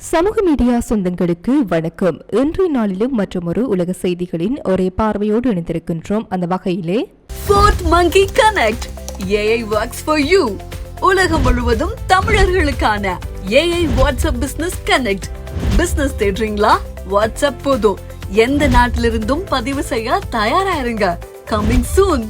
சமூக மீடியா சொந்தங்களுக்கு வணக்கம். இன்றைய நாளிலும் மற்றொரு உலக செய்திகளின் ஒரே பார்வையோடு இணைந்திருக்கின்றோம். அந்த வகையிலே Fourth Monkey Connect AI works for you. உலகம் முழுவதும் தமிழர்களுக்கான AI WhatsApp business connect. Business தேடுறீங்களா? வாட்ஸ்அப் போதும். எந்த நாட்டிலிருந்தும் பதிவு செய்ய தயாரா இருங்க. Coming soon.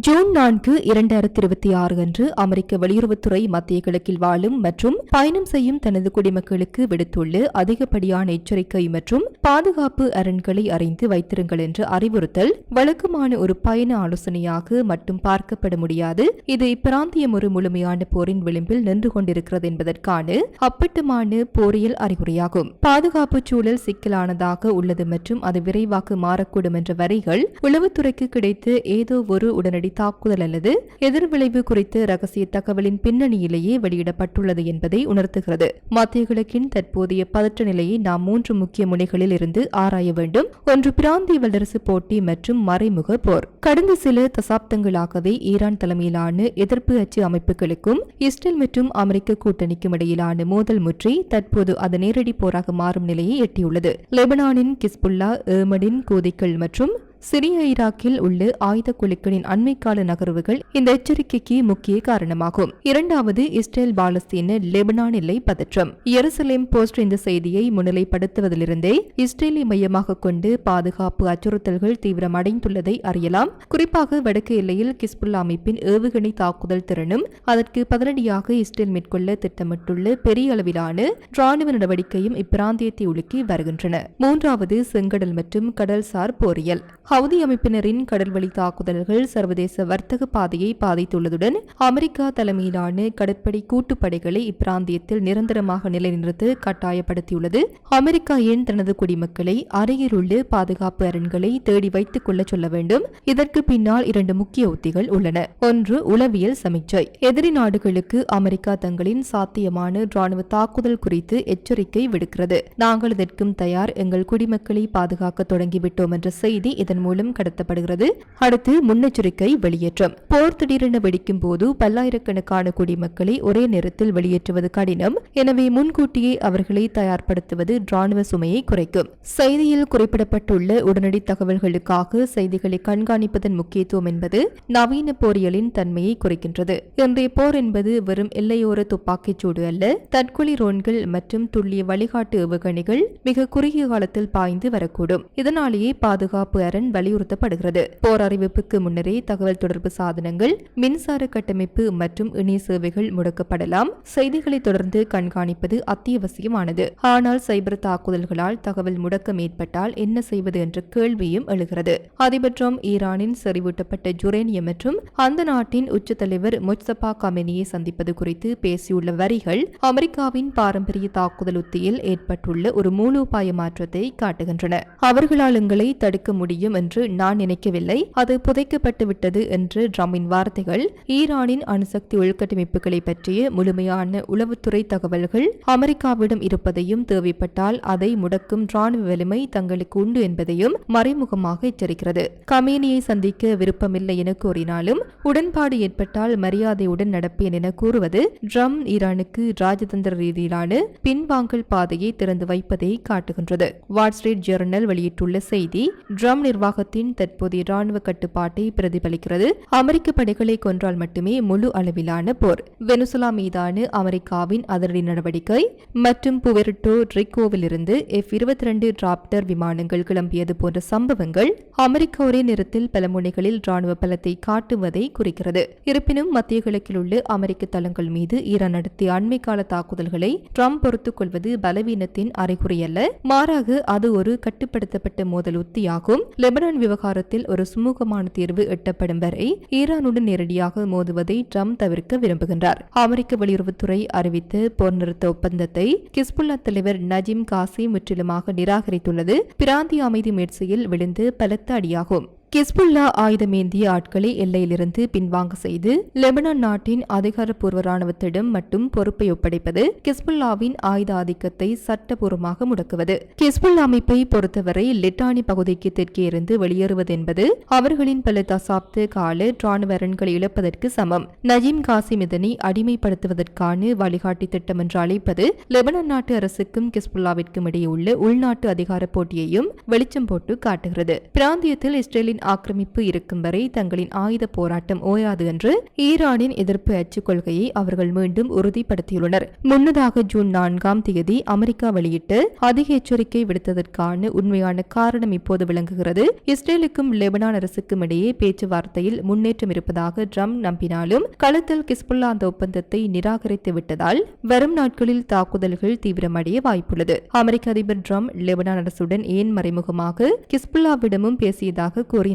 ஜூன் 4, 2026 அன்று அமெரிக்க வெளியுறவுத்துறை மத்திய கிழக்கில் வாழும் மற்றும் பயணம் செய்யும் தனது குடிமக்களுக்கு விடுத்துள்ள அதிகப்படியான எச்சரிக்கை மற்றும் பாதுகாப்பு அரண்களை அறிந்து வைத்திருங்கள் என்ற அறிவுறுத்தல் வழக்கமான ஒரு பயண ஆலோசனையாக மட்டும் பார்க்கப்பட முடியாது. இது இப்பிராந்தியம் ஒரு முழுமையான போரின் விளிம்பில் நின்று கொண்டிருக்கிறது என்பதற்கான அப்பட்டமான போரியல் அறிகுறியாகும். பாதுகாப்பு சூழல் சிக்கலானதாக உள்ளது மற்றும் அது விரைவாக மாறக்கூடும் என்ற வரிகள் உளவுத்துறைக்கு கிடைத்த ஏதோ ஒரு உடனடி தாக்குதல் அல்லது எதிர்விளைவு குறித்து ரகசிய தகவலின் பின்னணியிலேயே வெளியிடப்பட்டுள்ளது என்பதை உணர்த்துகிறது. மத்திய கிழக்கின் தற்போதைய பதற்ற நிலையை நாம் 3 முக்கிய முனைகளில் இருந்து ஆராய வேண்டும். ஒன்று, பிராந்திய வல்லரசு போட்டி மற்றும் மறைமுக போர். கடந்த சில தசாப்தங்களாகவே ஈரான் தலைமையிலான எதிர்ப்பு அச்சு அமைப்புகளுக்கும் இஸ்ரேல் மற்றும் அமெரிக்க கூட்டணிக்கும் இடையிலான மோதல் முற்றி தற்போது அது நேரடி போராக மாறும் நிலையை எட்டியுள்ளது. லெபனானின் கிஸ்புல்லா, ஏமனின் கூதிகள் மற்றும் சிரிய, ஈராக்கில் உள்ள ஆயுத குழுக்களின் அண்மைக்கால நகர்வுகள் இந்த எச்சரிக்கைக்கு முக்கிய காரணமாகும். இரண்டாவது, இஸ்ரேல் பாலஸ்தீன லெபனான் எல்லை பதற்றம். எருசலேம் போஸ்ட் இந்த செய்தியை முன்னிலைப்படுத்துவதிலிருந்தே இஸ்ரேலை மையமாக கொண்டு பாதுகாப்பு அச்சுறுத்தல்கள் தீவிரமடைந்துள்ளதை அறியலாம். குறிப்பாக வடக்கு எல்லையில் கிஸ்புல்லா அமைப்பின் ஏவுகணை தாக்குதல் திறனும் அதற்கு பதிலடியாக இஸ்ரேல் மேற்கொள்ள திட்டமிட்டுள்ள பெரிய அளவிலான ராணுவ நடவடிக்கையும் இப்பிராந்தியத்தை உலுக்கி வருகின்றன. மூன்றாவது, செங்கடல் மற்றும் கடல்சார் போரியல். ஹவுதி அமைப்பினரின் கடல்வழி தாக்குதல்கள் சர்வதேச வர்த்தக பாதையை பாதித்துள்ளதுடன் அமெரிக்கா தலைமையிலான கடற்படை கூட்டுப்படைகளை இப்பிராந்தியத்தில் நிரந்தரமாக நிலைநிறுத்த கட்டாயப்படுத்தியுள்ளது. அமெரிக்கா ஏன் தனது குடிமக்களை அருகில் உள்ள பாதுகாப்பு அரண்களை தேடி வைத்துக் கொள்ள சொல்ல வேண்டும்? இதற்கு பின்னால் 2 முக்கிய உத்திகள் உள்ளன. ஒன்று, உளவியல் சமீட்சை. எதிரி நாடுகளுக்கு அமெரிக்கா தங்களின் சாத்தியமான ராணுவ தாக்குதல் குறித்து எச்சரிக்கை விடுக்கிறது. நாங்கள் இதற்கும் தயார், எங்கள் குடிமக்களை பாதுகாக்க தொடங்கிவிட்டோம் என்ற செய்தி இதன் மூலம் கடத்தப்படுகிறது. அடுத்து, முன்னெச்சரிக்கை வெளியேற்றம். போர் திடீரென வெடிக்கும் போது பல்லாயிரக்கணக்கான குடிமக்களை ஒரே நேரத்தில் வெளியேற்றுவது கடினம். எனவே முன்கூட்டியே அவர்களை தயார்படுத்துவது ராணுவ சுமையை குறைக்கும். செய்தியில் குறிப்பிடப்பட்டுள்ள உடனடி தகவல்களுக்காக செய்திகளை கண்காணிப்பதன் முக்கியத்துவம் என்பது நவீன போரியலின் தன்மையை குறைக்கின்றது. இன்றைய போர் என்பது வெறும் எல்லையோர துப்பாக்கிச் சூடு அல்ல. தற்கொலை ரோன்கள் மற்றும் துல்லிய வழிகாட்டு ஏவுகணைகள் மிக குறுகிய காலத்தில் பாய்ந்து வரக்கூடும். இதனாலேயே பாதுகாப்பு அரண் வலியுறுத்தப்படுகிறது. போர் அறிவிப்புக்கு முன்னரே தகவல் தொடர்பு சாதனங்கள், மின்சார கட்டமைப்பு மற்றும் இணைய சேவைகள் முடக்கப்படலாம். செய்திகளை தொடர்ந்து கண்காணிப்பது அத்தியாவசியமானது. ஆனால் சைபர் தாக்குதல்களால் தகவல் முடக்கம் ஏற்பட்டால் என்ன செய்வது என்ற கேள்வியும் எழுகிறது. அதிபர் ட்ரம்ப் ஈரானின் செறிவூட்டப்பட்ட யுரேனியம் மற்றும் அந்த நாட்டின் உச்ச தலைவர் முஜ்தபா கமெனியை சந்திப்பது குறித்து பேசியுள்ள வரிகள் அமெரிக்காவின் பாரம்பரிய தாக்குதல் உத்தியில் ஏற்பட்டுள்ள ஒரு மூலோபாய மாற்றத்தை காட்டுகின்றன. அவர்களால் எங்களை தடுக்க முடியும் என்று நான் நினைக்கவில்லை, அது புதைக்கப்பட்டு விட்டது என்று ட்ரம்பின் வார்த்தைகள் ஈரானின் அணுசக்தி உள்கட்டமைப்புகளை பற்றிய முழுமையான உளவுத்துறை தகவல்கள் அமெரிக்காவிடம் இருப்பதையும் தேவைப்பட்டால் அதை முடக்கும் ராணுவ வலிமை தங்களுக்கு உண்டு என்பதையும் மறைமுகமாக எச்சரிக்கிறது. கமேனியை சந்திக்க விருப்பமில்லை என கூறினாலும் உடன்பாடு ஏற்பட்டால் மரியாதையுடன் நடப்பேன் என கூறுவது ட்ரம்ப் ஈரானுக்கு ராஜதந்திர ரீதியிலான பின்வாங்கல் பாதையை திறந்து வைப்பதை காட்டுகின்றது. வால் ஸ்ட்ரீட் ஜெர்னல் வெளியிட்டுள்ள செய்தி ட்ரம்ப் நிர்வாகத்தின் தற்போதைய ராணுவ கட்டுப்பாட்டை பிரதிபலிக்கிறது. அமெரிக்க படைகளை கொன்றால் மட்டுமே முழு அளவிலான போர். வெனிசுலா மீதான அமெரிக்காவின் அதிரடி நடவடிக்கை மற்றும் புவெர்டோ ரிக்கோவில் இருந்து F-22 ராப்டர் விமானங்கள் கிளம்பியது போன்ற சம்பவங்கள் அமெரிக்கா ஒரே நேரத்தில் பல முனைகளில் ராணுவ பலத்தை காட்டுவதை குறிக்கிறது. இருப்பினும் மத்திய கிழக்கில் உள்ள அமெரிக்க தளங்கள் மீது ஈரான் நடத்திய அண்மை கால தாக்குதல்களை ட்ரம்ப் பொறுத்துக் கொள்வது பலவீனத்தின் அறிகுறி அல்ல, மாறாக அது ஒரு கட்டுப்படுத்தப்பட்ட மோதல் உத்தியாகும். லெபனான் விவகாரத்தில் ஒரு சுமூகமான தீர்வு எட்டப்படும் வரை ஈரானுடன் நேரடியாக மோதுவதை ட்ரம்ப் தவிர்க்க விரும்புகின்றார். அமெரிக்க வெளியுறவுத்துறை அறிவித்த போர் நிறுத்த ஒப்பந்தத்தை கிஸ்புல்லா தலைவர் நஜீம் காசிம் முற்றிலுமாக நிராகரித்துள்ளது பிராந்திய அமைதி முயற்சியில் விழுந்து பலத்த அடியாகும். கிஸ்புல்லா ஆயுதமேந்திய ஆட்களை எல்லையிலிருந்து பின்வாங்க செய்து லெபனான் நாட்டின் அதிகாரப்பூர்வ ராணுவத்திடம் மட்டும் பொறுப்பை ஒப்படைப்பது கிஸ்புல்லாவின் ஆயுத ஆதிக்கத்தை சட்டபூர்வமாக முடக்குவது. கிஸ்புல்லா அமைப்பை பொறுத்தவரை லிட்டானி பகுதிக்கு தெற்கே இருந்து வெளியேறுவது என்பது அவர்களின் பல தசாப்த கால ராணுவ அரண்களை இழப்பதற்கு சமம். நஜீம் காசிம் இதனை அடிமைப்படுத்துவதற்கான வழிகாட்டி திட்டம் என்று அழைப்பது லெபனான் நாட்டு அரசுக்கும் கிஸ்புல்லாவிற்கும் இடையே உள்ள உள்நாட்டு அதிகார போட்டியையும் வெளிச்சம் போட்டு காட்டுகிறது. பிராந்தியத்தில் இஸ்ரேலின் ஆக்கிரமிப்பு இருக்கும் வரை தங்களின் ஆயுத போராட்டம் ஓயாது என்று ஈரானின் எதிர்ப்பு அச்சு கொள்கையை அவர்கள் மீண்டும் உறுதிப்படுத்தியுள்ளனர். முன்னதாக ஜூன் 4ஆம் தேதி அமெரிக்கா வெளியிட்டு அதிக எச்சரிக்கை விடுத்ததற்கான உண்மையான காரணம் இப்போது விளங்குகிறது. இஸ்ரேலுக்கும் லெபனான் அரசுக்கும் இடையே பேச்சுவார்த்தையில் முன்னேற்றம் இருப்பதாக ட்ரம்ப் நம்பினாலும் களத்தில் கிஸ்புல்லா அந்த ஒப்பந்தத்தை நிராகரித்து விட்டதால் வரும் நாட்களில் தாக்குதல்கள் தீவிரமடைய வாய்ப்புள்ளது. அமெரிக்க அதிபர் ட்ரம்ப் லெபனான் அரசுடன் ஏன் மறைமுகமாக கிஸ்புல்லாவிடமும் பேசியதாக கூறினாலும்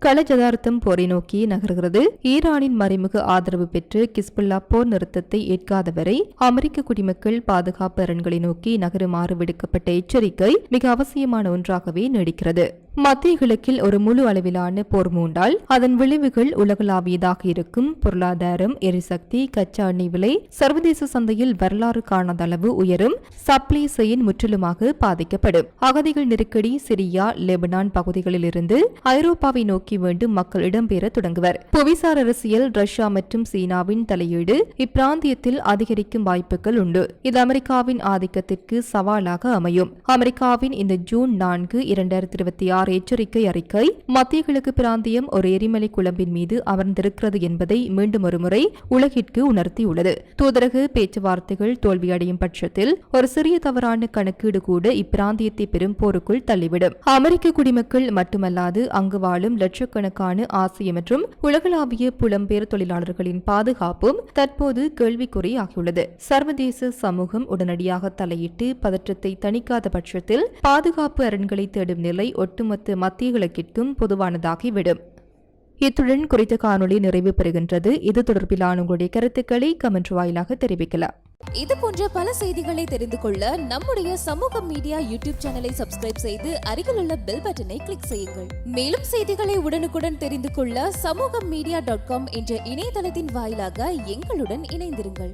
கள ஜதார்த்தம் போரை நோக்கி நகர்கிறது. ஈரானின் மறைமுக ஆதரவு பெற்று கிஸ்புல்லா போர் நிறுத்தத்தை ஏற்காதவரை அமெரிக்க குடிமக்கள் பாதுகாப்பு அரண்களை நோக்கி நகருமாறு விடுக்கப்பட்ட எச்சரிக்கை மிக அவசியமான ஒன்றாகவே நீடிக்கிறது. மத்திய கிழக்கில் ஒரு முழு அளவிலான போர் மூண்டால் அதன் விளைவுகள் உலகளாவியதாக இருக்கும். பொருளாதாரம், எரிசக்தி, கச்சா எண்ணெய் விலை சர்வதேச சந்தையில் வரலாறு காணாத அளவு உயரும். சப்ளை செயின் முற்றிலுமாக பாதிக்கப்படும். அகதிகள் நெருக்கடி சிரியா, லெபனான் பகுதிகளில் இருந்து ஐரோப்பாவை நோக்கி வேண்டும் மக்கள் இடம்பெற தொடங்குவர். புவிசார் அரசியல், ரஷ்யா மற்றும் சீனாவின் தலையீடு இப்பிராந்தியத்தில் அதிகரிக்கும் வாய்ப்புகள் உண்டு. இது அமெரிக்காவின் ஆதிக்கத்திற்கு சவாலாக அமையும். அமெரிக்காவின் இந்த ஜூன் 4, 2026 எச்சரிக்கை அறிக்கை மத்திய கிழக்கு பிராந்தியம் ஒரு எரிமலை குழம்பின் மீது அமர்ந்திருக்கிறது என்பதை மீண்டும் ஒருமுறை உலகிற்கு உணர்த்தியுள்ளது. தூதரக பேச்சுவார்த்தைகள் தோல்வியடையும் பட்சத்தில் ஒரு சிறிய தவறான கணக்கீடு கூட இப்பிராந்தியத்தை பெரும் போருக்குள் தள்ளிவிடும். அமெரிக்க குடிமக்கள் மட்டுமல்லாது அங்கு வாழும் லட்சக்கணக்கான ஆசிய மற்றும் உலகளாவிய புலம்பெயர் தொழிலாளர்களின் பாதுகாப்பும் தற்போது கேள்விக்குறியாகியுள்ளது. சர்வதேச சமூகம் உடனடியாக தலையிட்டு பதற்றத்தை தணிக்காத பட்சத்தில் பாதுகாப்பு அரண்களை தேடும் நிலை ஒட்டுமொத்த மத்திய கிழக்கிற்கும் பொதுவானதாகிவிடும். இத்துடன் குறித்த காணொளி நிறைவு பெறுகின்றது. இது தொடர்பிலான உங்களுடைய கருத்துக்களை கமெண்ட் வாயிலாக தெரிவிக்கலாம். இது போன்ற பல செய்திகளை தெரிந்து கொள்ள நம்முடைய சமூக மீடியா யூடியூப் சேனலை சப்ஸ்கிரைப் செய்து அருகில் உள்ள பெல் பட்டனை கிளிக் செய்யுங்கள். மேலும் செய்திகளை உடனுக்குடன் தெரிந்து கொள்ள சமூகமீடியா.com என்ற இணையதளத்தின் வாயிலாக எங்களுடன் இணைந்திருங்கள்.